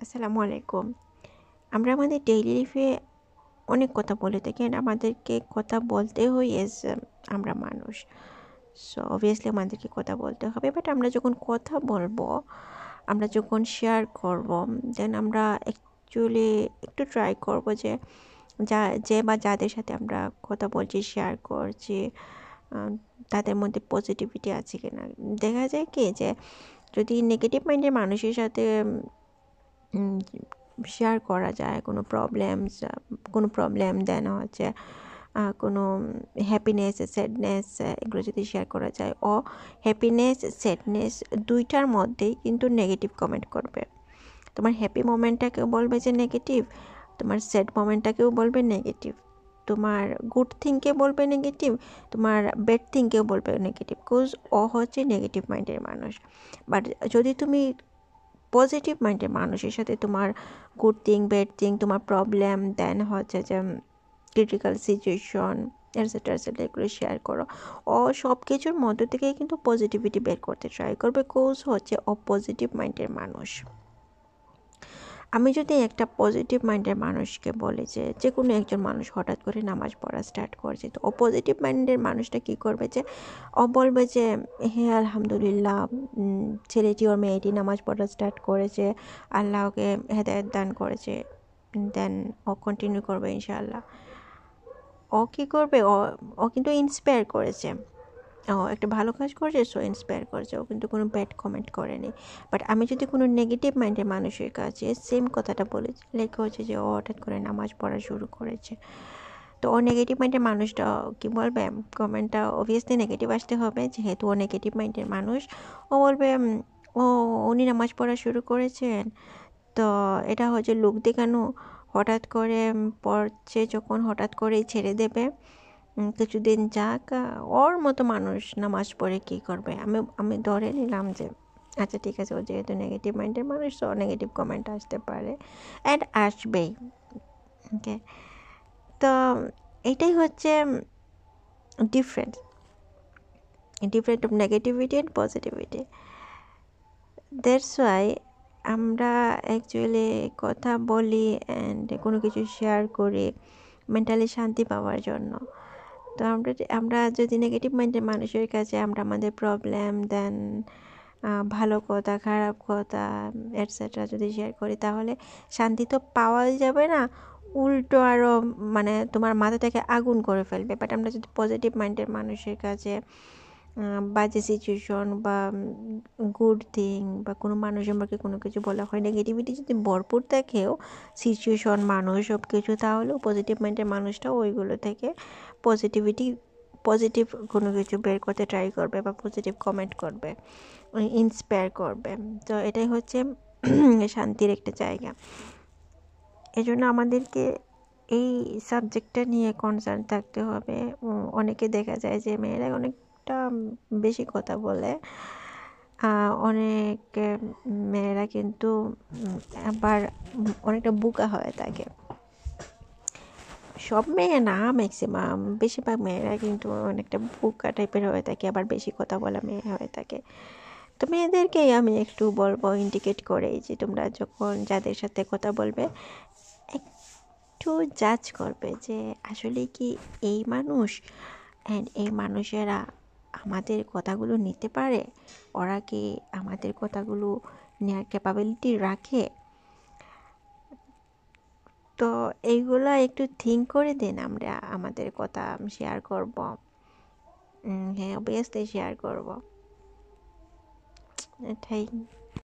আসসালামু আলাইকুম। আমরা আমাদের ডেইলি লাইফে অনেক কথা বলে থাকি and আমাদেরকে কথা বলতে হয় এজ আমরা মানুষ। সো অবভিয়াসলি আমাদেরকে কথা বলতে হবে। বাট আমরা যখন কথা বলবো, আমরা যখন শেয়ার করব, দেন আমরা অ্যাকচুয়ালি একটু ট্রাই করব যে যে বা যাদের সাথে আমরা কথা বলছি, শেয়ার করছি, তাদের মধ্যে পজিটিভিটি আছে কিনা। দেখা যায় কি যে যদি নেগেটিভ মাইন্ডের মানুষের সাথে শেয়ার করা যায় কোনো প্রবলেম দেন হচ্ছে কোনো হ্যাপিনেস স্যাডনেস, এগুলো যদি শেয়ার করা যায়, হ্যাপিনেস স্যাডনেস দুইটার মধ্যেই কিন্তু নেগেটিভ কমেন্ট করবে। তোমার হ্যাপি মোমেন্টটাকেও বলবে যে নেগেটিভ, তোমার স্যাড মোমেন্টটাকেও বলবে নেগেটিভ, তোমার গুড থিংকে বলবে নেগেটিভ, তোমার ব্যাড থিংকেও বলবে নেগেটিভ। কোজ হচ্ছে নেগেটিভ মাইন্ডের মানুষ। বাট যদি তুমি পজিটিভ মাইন্ডের মানুষের সাথে তোমার গুড থিং, ব্যাড থিং, তোমার প্রবলেম, দেন হচ্ছে যে ক্রিটিক্যাল সিচুয়েশন এটসেট্রা এগুলো শেয়ার করো, সব কিছুর মধ্য থেকে কিন্তু পজিটিভিটি বের করতে ট্রাই করবে। কোজ হচ্ছে পজিটিভ মাইন্ডের মানুষ। আমি যদি একটা পজিটিভ মাইন্ডের মানুষকে বলি যে কোনো একজন মানুষ হঠাৎ করে নামাজ পড়া স্টার্ট করছে, তো পজিটিভ মাইন্ডের মানুষটা কী করবে যে বলবে যে হ্যাঁ আলহামদুলিল্লাহ, ছেলেটি ওর মেয়েটি নামাজ পড়া স্টার্ট করেছে, আল্লাহ ওকে হেদায়েত দান করেছে, দেন কন্টিনিউ করবে ইনশাআল্লাহ। কী করবে, কিন্তু ইন্সপায়ার করেছে, একটা ভালো কাজ করেছে, সো ইন্সপায়ার করেছে, ও কিন্তু কোনো ব্যাড কমেন্ট করেনি। বাট আমি যদি কোনো নেগেটিভ মাইন্ডের মানুষের কাছে সেম কথাটা বলি, লেখা হচ্ছে যে ও হঠাৎ করে নামাজ পড়া শুরু করেছে, তো ও নেগেটিভ মাইন্ডের মানুষটা কী বলবে, কমেন্টটা অবভিয়াসলি নেগেটিভ আসতে হবে, যেহেতু ও নেগেটিভ মাইন্ডের মানুষ। ও বলবে উনি নামাজ পড়া শুরু করেছেন, তো এটা হচ্ছে লোক দেখানো, হঠাৎ করে পড়ছে যখন হঠাৎ করেই ছেড়ে দেবে, কিছুদিন যাক, ওর মতো মানুষ নামাজ পড়ে কী করবে। আমি ধরে নিলাম যে আচ্ছা ঠিক আছে, ও যেহেতু নেগেটিভ মাইন্ডের মানুষ, তো নেগেটিভ কমেন্ট আসতে পারে অ্যান্ড আসবেই। ওকে, তো এটাই হচ্ছে different of negativity and positivity. That's why আমরা অ্যাকচুয়ালি কথা বলি অ্যান্ড কোনো কিছু শেয়ার করি মেন্টালি শান্তি পাওয়ার জন্য। তো আমরা যদি নেগেটিভ মাইন্ডের মানুষের কাছে আমরা আমাদের প্রবলেম, দেন ভালো কথা, খারাপ কথা এটসেট্রা যদি শেয়ার করি, তাহলে শান্তি তো পাওয়া যাবে না, উল্টো আরও মানে তোমার মাথাটাকে আগুন করে ফেলবে। বাট আমরা যদি পজিটিভ মাইন্ডের মানুষের কাছে বাজে সিচুয়েশন বা গুড থিং বা কোনো মানুষ সম্পর্কে কোনো কিছু বলা হয়, নেগেটিভিটি যদি ভরপুর থাকেও সিচুয়েশন, মানুষ, সব কিছু, তাহলেও পজিটিভ মাইন্ডের মানুষটা ওইগুলো থেকে পজিটিভ কোনো কিছু বের করতে ট্রাই করবে বা পজিটিভ কমেন্ট করবে, ইন্সপায়ার করবে। তো এটাই হচ্ছে শান্তির একটা জায়গা। এজন্য আমাদেরকে এই সাবজেক্টটা নিয়ে কনসার্ন থাকতে হবে। অনেকে দেখা যায় যে মেয়েরা অনেকটা বেশি কথা বলে, অনেক মেয়েরা কিন্তু আবার অনেকটা বোকা হয়ে থাকে। সব মেয়ে না, ম্যাক্সিমাম বেশিরভাগ মেয়েরা কিন্তু অনেকটা বোকা টাইপের হয়ে থাকে, আবার বেশি কথা বলা মেয়ে হয়ে থাকে। তো মেয়েদেরকেই আমি একটু বলবো, ইন্ডিকেট করেই, যে তোমরা যখন যাদের সাথে কথা বলবে একটু জাজ করবে যে আসলে কি এই মানুষ অ্যান্ড এই মানুষেরা আমাদের কথাগুলো নিতে পারে, ওরা কি আমাদের কথাগুলো নেওয়ার ক্যাপাবিলিটি রাখে। তো এইগুলো একটু থিঙ্ক করে দিন, আমরা আমাদের কথা শেয়ার করব। হ্যাঁ, অবভিয়াসলি শেয়ার করব, এটাই।